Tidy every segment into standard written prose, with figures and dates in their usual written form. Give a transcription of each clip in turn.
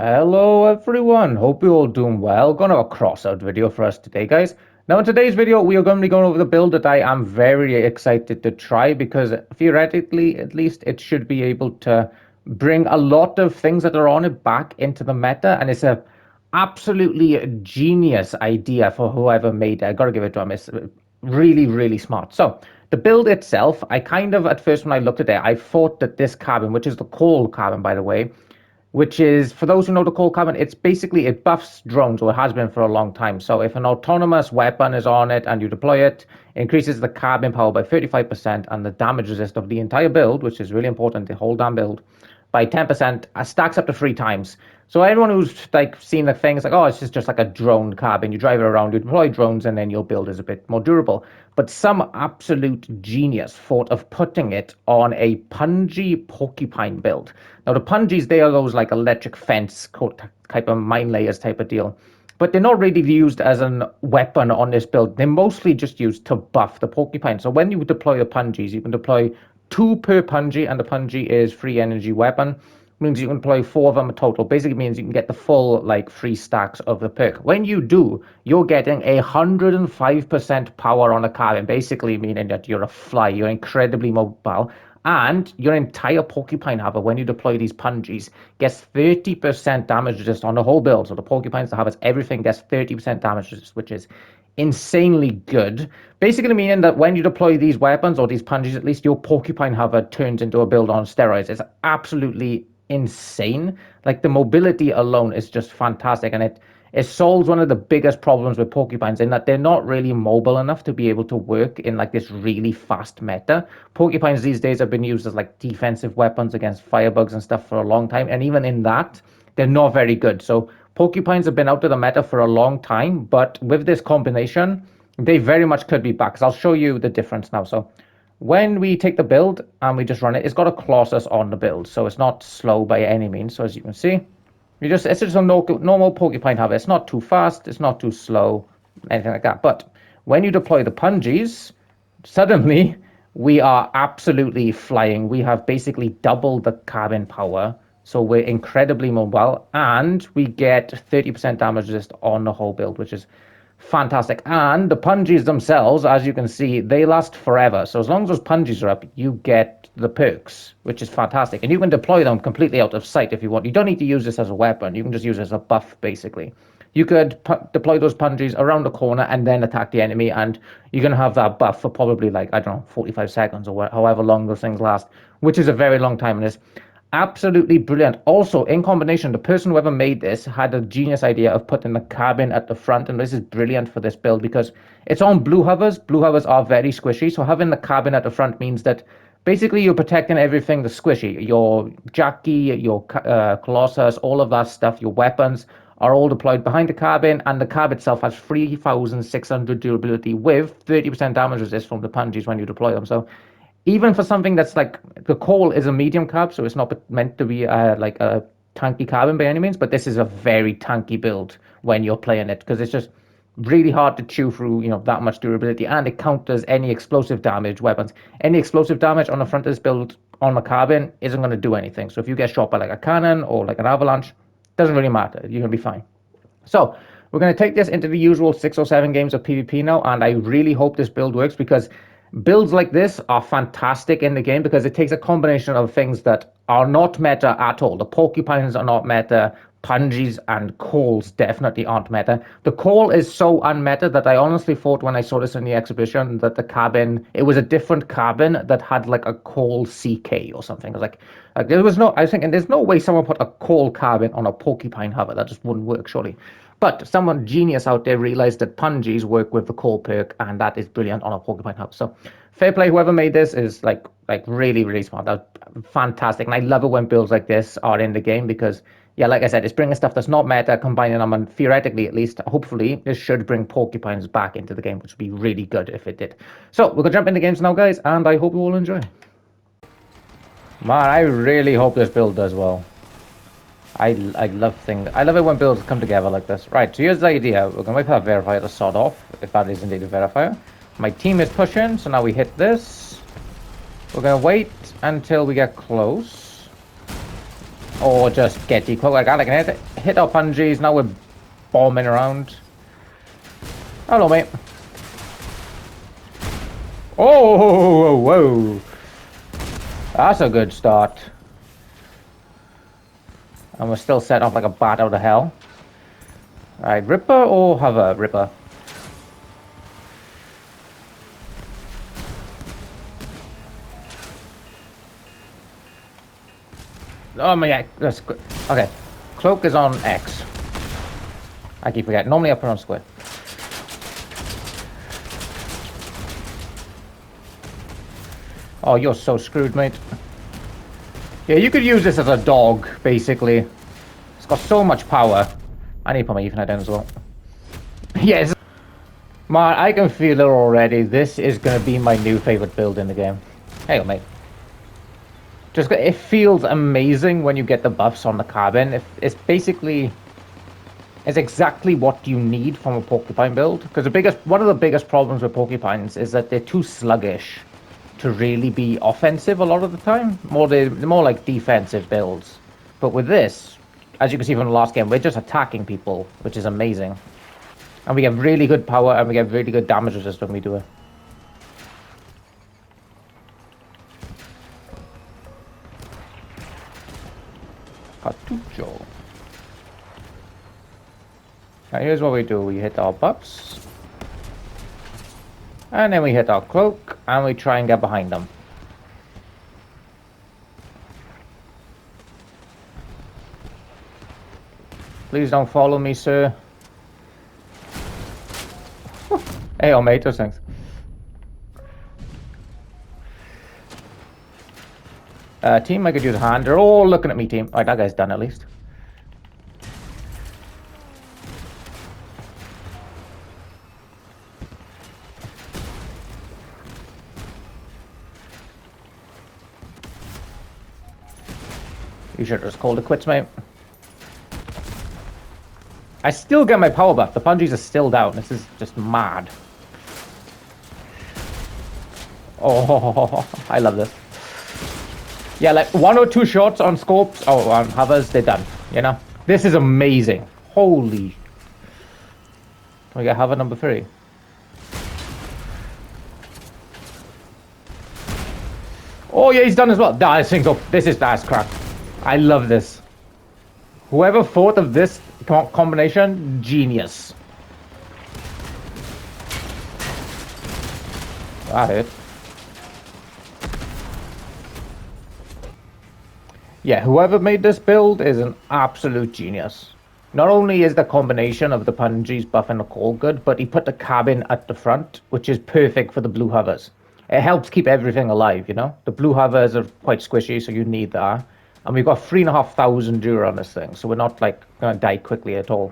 Hello everyone, hope you're all doing well. Gonna have a crossout video for us today, guys. Now in today's video, we are going to be going over the build that I am very excited to try because theoretically, at least, it should be able to bring a lot of things that are on it back into the meta, and it's a absolutely genius idea for whoever made it. I gotta give it to him. It's really smart. So the build itself, I kind of, at first when I looked at it, I thought that this cabin, which is the coal cabin by the way, which is, for those who know the coal cabin, it's basically, it buffs drones, or it has been for a long time. So if an autonomous weapon is on it and you deploy it, it increases the cabin power by 35% and the damage resist of the entire build, which is really important, the whole damn build, by 10%, stacks up to 3 times. So anyone who's like seen the thing is like, oh, it's just like a drone cabin. You drive it around, you deploy drones, and then your build is a bit more durable. But some absolute genius thought of putting it on a pungy porcupine build. Now the pungies, they are those like electric fence type of mine layers type of deal. But they're not really used as a weapon on this build. They're mostly just used to buff the porcupine. So when you deploy the pungies, you can deploy 2 per pungy, and the pungy is free energy weapon. Means you can deploy 4 of them total. Basically means you can get the full like 3 stacks of the perk. When you do, you're getting 105% power on a cabin, basically meaning that you're a fly, you're incredibly mobile, and your entire porcupine hover, when you deploy these pungies, gets 30% damage resist on the whole build. So the porcupines, the hovers, everything gets 30% damage resist, which is insanely good. Basically meaning that when you deploy these weapons, or these pungies at least, your porcupine hover turns into a build on steroids. It's absolutely insane. Like the mobility alone is just fantastic, and it solves one of the biggest problems with porcupines in that they're not really mobile enough to be able to work in like this really fast meta. Porcupines these days have been used as like defensive weapons against firebugs and stuff for a long time, and even in that, they're not very good. So porcupines have been out of the meta for a long time, but with this combination, they very much could be back. 'Cause I'll show you the difference now. So when we take the build and we just run it, it's got a Colossus on the build, so it's not slow by any means. So as you can see, it's just a normal porcupine hover. It's not too fast, it's not too slow, anything like that. But when you deploy the pungies, suddenly we are absolutely flying. We have basically double the cabin power, so we're incredibly mobile, and we get 30% damage resist on the whole build, which is fantastic. And the pungies themselves, as you can see, they last forever. So as long as those pungies are up, you get the perks, which is fantastic. And you can deploy them completely out of sight if you want. You don't need to use this as a weapon. You can just use it as a buff, basically. You could deploy those pungies around the corner and then attack the enemy, and you're going to have that buff for probably like, I don't know, 45 seconds or however long those things last, which is a very long time in this. Absolutely brilliant. Also, in combination, the person who ever made this had a genius idea of putting the cabin at the front, and this is brilliant for this build because it's on blue hovers. Blue hovers are very squishy, so having the cabin at the front means that basically you're protecting everything that's squishy. Your jockey, your colossus, all of that stuff, your weapons are all deployed behind the cabin, and the cab itself has 3,600 durability with 30% damage resist from the pungies when you deploy them. So even for something that's like, the coal is a medium cab, so it's not meant to be like a tanky cabin by any means, but this is a very tanky build when you're playing it because it's just really hard to chew through, that much durability, and it counters any explosive damage weapons. Any explosive damage on the front of this build on the cabin isn't going to do anything. So if you get shot by like a cannon or like an avalanche, doesn't really matter. You're going to be fine. So we're going to take this into the usual 6 or 7 games of PvP now, and I really hope this build works because builds like this are fantastic in the game because it takes a combination of things that are not meta at all. The porcupines are not meta, pungies and coals definitely aren't meta. The coal is so unmeta that I honestly thought when I saw this in the exhibition that the cabin, it was a different cabin that had like a coal CK or something. I was like there was no, I was thinking there's no way someone put a coal cabin on a porcupine hover. That just wouldn't work, surely. But someone genius out there realized that pungies work with the coal perk, and that is brilliant on a porcupine hover. So fair play, whoever made this is like really smart. That's fantastic, and I love it when builds like this are in the game because, yeah, like I said, it's bringing stuff that's not meta, combining them, and theoretically, at least, hopefully, this should bring porcupines back into the game, which would be really good if it did. So we're gonna jump into games now, guys, and I hope you all enjoy. Man, I really hope this build does well. I love it when builds come together like this. Right, so here's the idea. We're gonna wait for that verifier to sort off, if that is indeed a verifier. My team is pushing, so now we hit this. We're gonna wait until we get close. or just get decloaked like that. I can hit our punjies. Now we're bombing around. Hello, mate. Oh, whoa. That's a good start. And we're still set off like a bat out of hell. Alright, Ripper or Hover? Ripper. Oh my god, that's good. Okay. Cloak is on X. I keep forgetting. Normally I put on square. Oh, you're so screwed, mate. Yeah, you could use this as a dog, basically. It's got so much power. I need to put my Ethernet down as well. Yes. Man, I can feel it already. This is going to be my new favorite build in the game. Hey, mate. Just, it feels amazing when you get the buffs on the carbon. It's basically... It's exactly what you need from a porcupine build. Because one of the biggest problems with porcupines is that they're too sluggish to really be offensive a lot of the time. They're more like defensive builds. But with this, as you can see from the last game, we're just attacking people, which is amazing. And we get really good power and we get really good damage resist when we do it. Cartucho. Now here's what we do. We hit our buffs. And then we hit our cloak and we try and get behind them. Please don't follow me, sir. Hey, oh mate, those things. Team, I could use a hand. They're all looking at me, team. Alright, that guy's done at least. You should have just called it quits, mate. I still get my power buff. The punjies are still down. This is just mad. Oh, I love this. Yeah, like 1 or 2 shots on scopes, on hovers, they're done. You know? This is amazing. Holy. We got hover number 3. Oh yeah, he's done as well. Nah, this thing's up. That's crap. I love this. Whoever thought of this combination, genius. That hit. Yeah, whoever made this build is an absolute genius. Not only is the combination of the punjies buff and the core good, but he put the cabin at the front, which is perfect for the blue hovers. It helps keep everything alive, you know? The blue hovers are quite squishy, so you need that. And we've got 3,500 Dura on this thing, so we're not like gonna die quickly at all.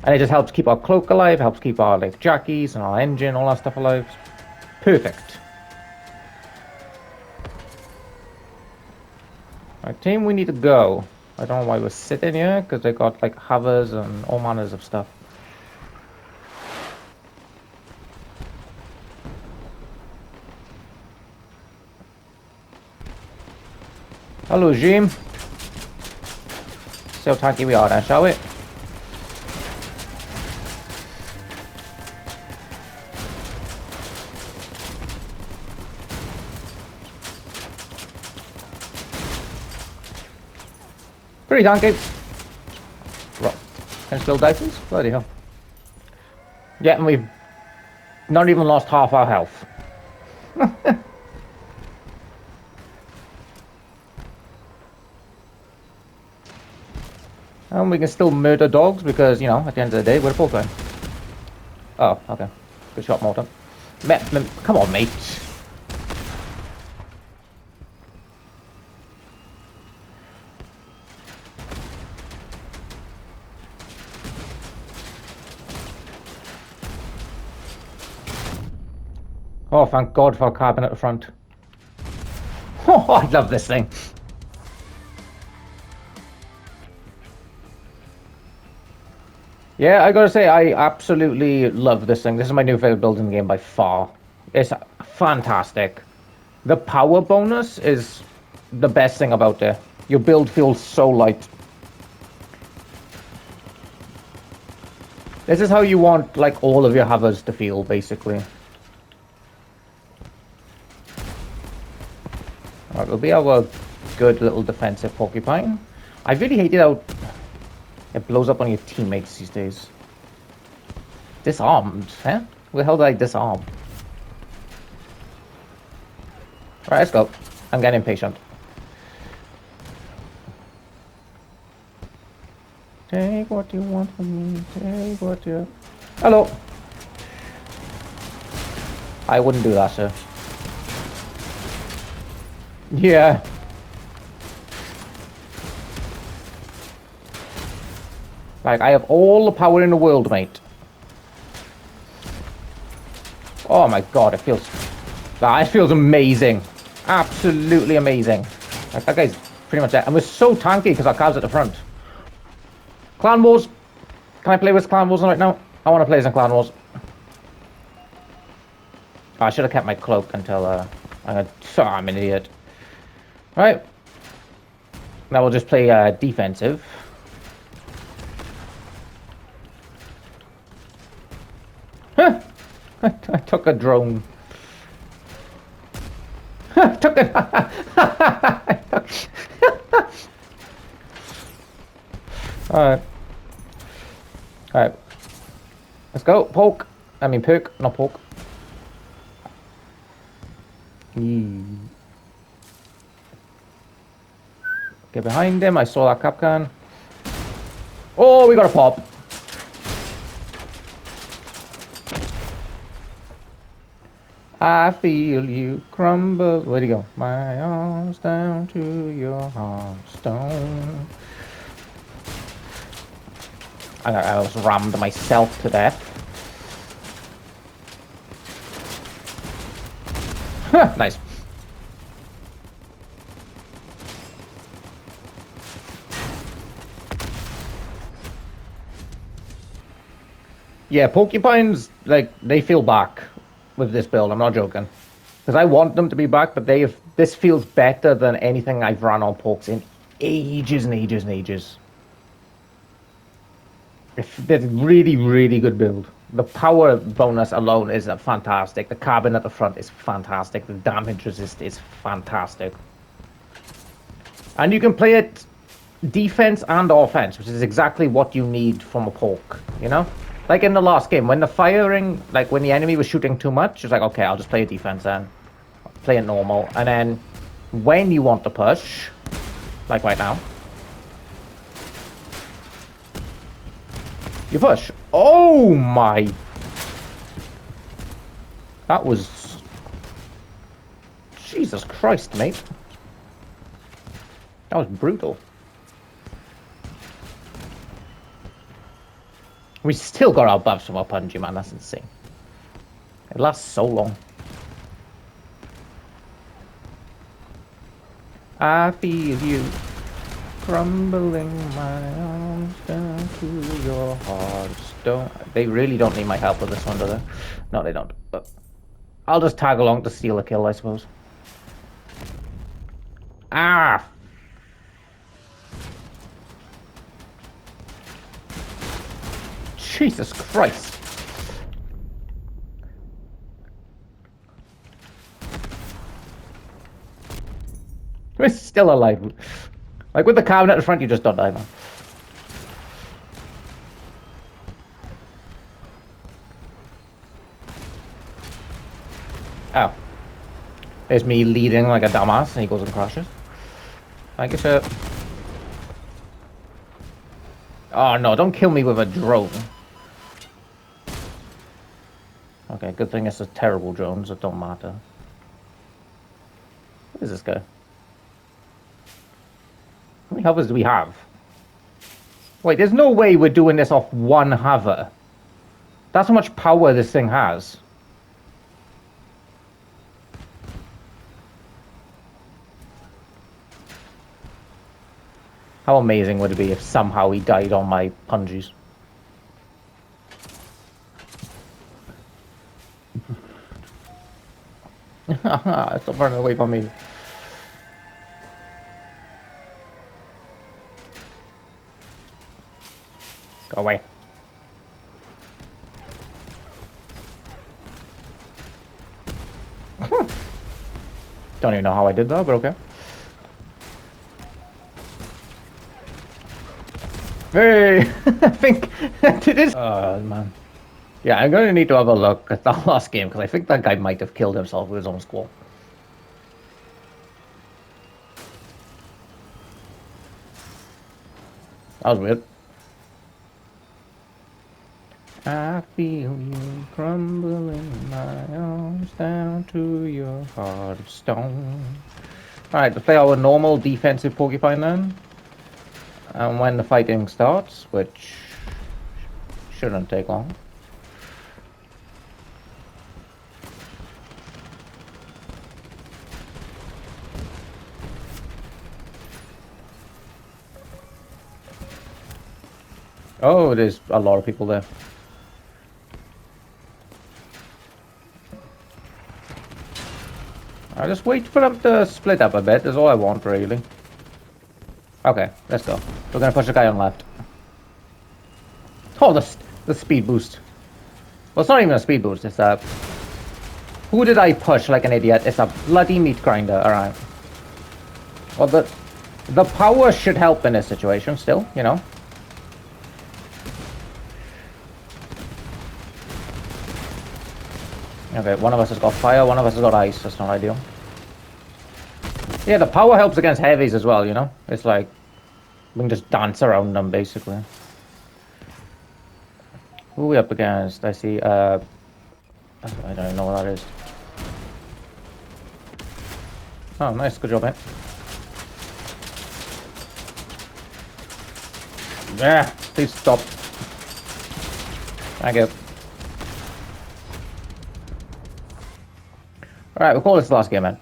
And it just helps keep our cloak alive, helps keep our like jackies and our engine, all that stuff alive. Perfect. Alright, team, we need to go. I don't know why we're sitting here, because they got like hovers and all manners of stuff. Hello, Jim. See how tanky we are then, shall we? Pretty tanky. Right. Can still dices? Bloody hell. Yeah, and we've not even lost half our health. And we can still murder dogs because, you know, at the end of the day, we're a porcupine. Oh, okay. Good shot, Morton. Come on, mate. Oh, thank God for a carbon at the front. Oh, I love this thing. Yeah, I gotta say, I absolutely love this thing. This is my new favorite build in the game by far. It's fantastic. The power bonus is the best thing about it. Your build feels so light. This is how you want, like, all of your hovers to feel, basically. Alright, it'll be our good little defensive porcupine. I really hated how it blows up on your teammates these days. Disarmed, eh? Where the hell did I disarm? Alright, let's go. I'm getting impatient. Take what you want from me, take what you... Hello! I wouldn't do that, sir. Yeah. Like, I have all the power in the world, mate. Oh my god, it feels... It feels amazing. Absolutely amazing. Like, that guy's pretty much dead. And we're so tanky because our car's at the front. Clan Wars. Can I play with Clan Wars right now? I want to play some Clan Wars. Oh, I should have kept my cloak until, I'm an idiot. Right. Now we'll just play, defensive. Huh! I took a drone. Took it. Alright. Alright. Let's go. Poke. I mean, poke, not poke. Get behind him. I saw that capcan. Oh, we got a pop. I feel you crumble. Where'd he go? My arms down to your heartstone. I almost rammed myself to death. Nice. Yeah, porcupines, like, they feel back with this build. I'm not joking. Because I want them to be back, but this feels better than anything I've run on porks in ages and ages and ages. It's a really, really good build. The power bonus alone is fantastic. The carbon at the front is fantastic. The damage resist is fantastic. And you can play it defense and offense, which is exactly what you need from a pork, you know? Like in the last game, when the firing, like when the enemy was shooting too much, it's like, okay, I'll just play a defense then. Play it normal. And then when you want to push, like right now, you push. Oh my. That was... Jesus Christ, mate. That was brutal. We still got our buffs from our Punji, man. That's insane. It lasts so long. I feel you crumbling my arms down to your heartstone. They really don't need my help with this one, do they? No, they don't. But I'll just tag along to steal a kill, I suppose. Ah! Jesus Christ. We're still alive. Like with the cabinet at the front, you just don't die, man. Oh. There's me leading like a dumbass and he goes and crashes. Thank you, sir. Oh no, don't kill me with a drone. Okay, good thing it's a terrible drone, so it don't matter. What is this guy? How many hovers do we have? Wait, there's no way we're doing this off one hover. That's how much power this thing has. How amazing would it be if somehow he died on my punjies? Stop running away from me. Go away. Don't even know how I did that, but okay. Hey, I think it is. Oh man. Yeah, I'm gonna need to have a look at that last game because I think that guy might have killed himself with his own squall. That was weird. I feel you crumbling my arms down to your heart of stone. Alright, let's play our normal defensive porcupine then. And when the fighting starts, which shouldn't take long. Oh, there's a lot of people there. I'll just wait for them to split up a bit, is all I want really. Okay, let's go. We're gonna push the guy on left. Oh, the speed boost. Well, it's not even a speed boost, it's a... Who did I push like an idiot? It's a bloody meat grinder, alright. Well, the power should help in this situation still, you know? Okay, one of us has got fire, one of us has got ice. That's not ideal. Yeah, the power helps against heavies as well, you know? It's like, we can just dance around them, basically. Who are we up against? I see, I don't even know what that is. Oh, nice. Good job, mate. Yeah, please stop. Thank you. Alright, we'll call this the last game, man.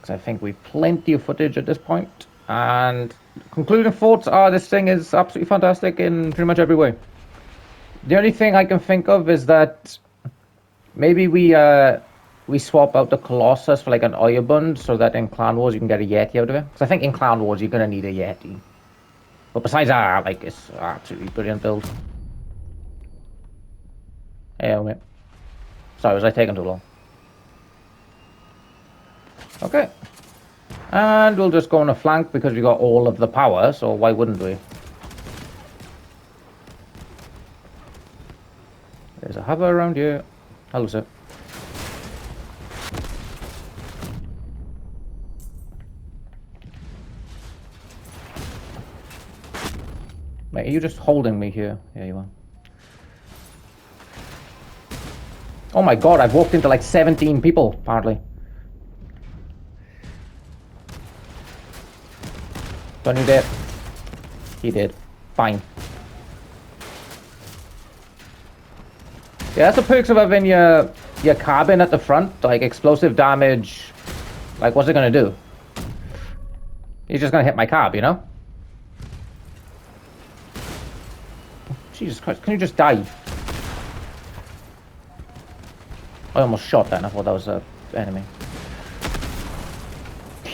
Because I think we've plenty of footage at this point. And concluding thoughts are this thing is absolutely fantastic in pretty much every way. The only thing I can think of is that maybe we swap out the Colossus for like an Oyerbund so that in Clan Wars you can get a Yeti out of it. Because I think in Clan Wars you're going to need a Yeti. But besides that, like, it's absolutely brilliant build. Yeah, mate. Sorry, was I taking too long? Okay. And we'll just go on a flank because we got all of the power, so why wouldn't we? There's a hover around here. Hello, sir. Mate, are you just holding me here? Yeah, you are. Oh my god, I've walked into like 17 people, apparently. Don't you dare. He did. Fine. Yeah, that's the perks of having your carbine at the front. Like, explosive damage. Like, what's it gonna do? He's just gonna hit my carb, you know? Jesus Christ, can you just die? I almost shot that and I thought that was an enemy.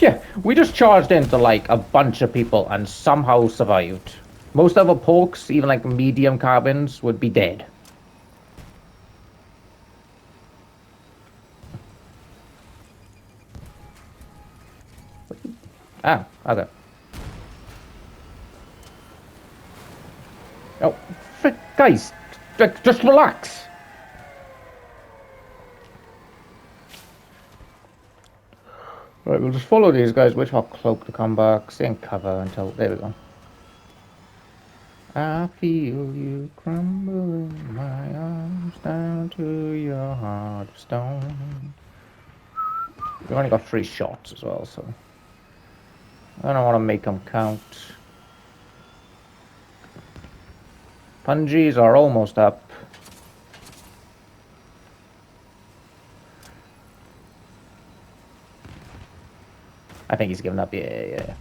Yeah, we just charged into like a bunch of people and somehow survived. Most other porks, even like medium carbines, would be dead. Ah, okay. Oh, frick, guys, just relax. Right, we'll just follow these guys, wait for our cloak to come back, stay in cover until... There we go. I feel you crumbling my arms down to your heart of stone. We've only got 3 shots as well, so... I don't want to make them count. Pungies are almost up. I think he's given up. Yeah.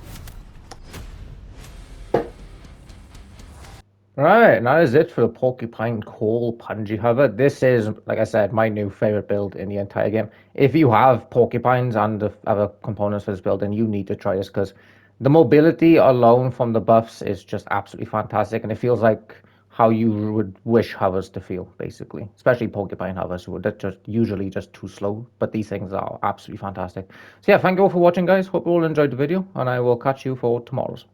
Right, that is it for the Porcupine Call Punji Hover. This is, like I said, my new favorite build in the entire game. If you have Porcupines and the other components for this build, then you need to try this because the mobility alone from the buffs is just absolutely fantastic, and it feels like how you would wish hovers to feel, basically. Especially porcupine hovers, that's just usually just too slow. But these things are absolutely fantastic. So yeah, thank you all for watching, guys. Hope you all enjoyed the video, and I will catch you for tomorrow's.